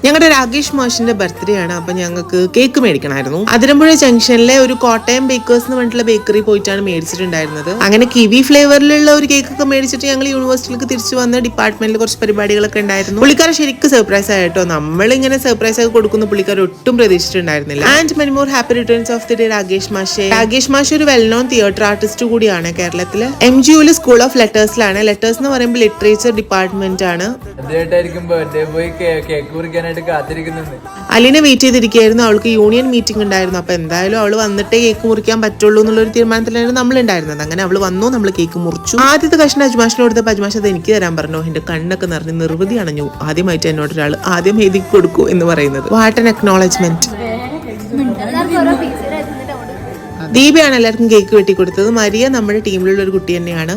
ഞങ്ങളുടെ രാകേഷ് മാഷിന്റെ ബർത്ത്ഡേ ആണ്. അപ്പൊ ഞങ്ങൾക്ക് കേക്ക് മേടിക്കണമായിരുന്നു. അതിരമ്പുഴ ജംഗ്ഷനിലെ ഒരു കോട്ടയം ബേക്കേഴ്സ് എന്ന് പറഞ്ഞിട്ടുള്ള ബേക്കറി പോയിട്ടാണ് മേടിച്ചിട്ടുണ്ടായിരുന്നത്. അങ്ങനെ കിവി ഫ്ലേവറിലുള്ള ഒരു കേക്ക് ഒക്കെ മേടിച്ചിട്ട് ഞങ്ങൾ യൂണിവേഴ്സിറ്റിയിലേക്ക് തിരിച്ചു വന്ന് ഡിപ്പാർട്ട്മെന്റിൽ കുറച്ച് പരിപാടികളൊക്കെ ഉണ്ടായിരുന്നു. പുള്ളിക്കാരെ ശരിക്കും സർപ്രൈസ് ആയിട്ടോ. നമ്മളിങ്ങനെ സർപ്രൈസ് ഒക്കെ കൊടുക്കുന്ന പുള്ളിക്കാർ ഒട്ടും പ്രതീക്ഷിച്ചിട്ടുണ്ടായിരുന്നില്ല. And many more happy returns of the day Rakesh മാഷെ. രാകേഷ് മാഷ് ഒരു വെൽ നോൺ തിയേറ്റർ ആർട്ടിസ്റ്റ് കൂടിയാണ് കേരളത്തില്. MGU സ്കൂൾ ഓഫ് ലെറ്റേഴ്സിലാണ്. ലെറ്റേഴ്സ് എന്ന് പറയുമ്പോൾ ലിറ്ററേച്ചർ ഡിപ്പാർട്ട്മെന്റ് ആണ്. അലീനെ വെയിറ്റ് ചെയ്തിരിക്കുകയായിരുന്നു. അവൾക്ക് യൂണിയൻ മീറ്റിംഗ് ഉണ്ടായിരുന്നു. അപ്പൊ എന്തായാലും അവള് വന്നിട്ടേ കേക്ക് മുറിക്കാൻ പറ്റുള്ളൂ എന്നുള്ളൊരു തീരുമാനത്തിലാണ് നമ്മൾ ഉണ്ടായിരുന്നത്. അങ്ങനെ അവള് വന്നു, നമ്മൾ കേക്ക് മുറിച്ചു. ആദ്യത്തെ കഷ്ണം അജ്മാഷിന് കൊടുത്തപ്പോൾ അജ്മാഷ് അത് എനിക്ക് തരാൻ പറഞ്ഞു. എന്റെ കണ്ണൊക്കെ നിറഞ്ഞ് നിർവൃതി അണഞ്ഞു. ആദ്യമായിട്ട് എന്നോട് ഒരാൾ ആദ്യം എഴുതി കൊടുക്കൂ എന്ന് പറയുന്നത്. What an acknowledgement. ദീപയാണ് എല്ലാവർക്കും കേക്ക് വെട്ടി കൊടുത്തത്. മരിയ നമ്മുടെ ടീമിലുള്ള ഒരു കുട്ടി തന്നെയാണ്.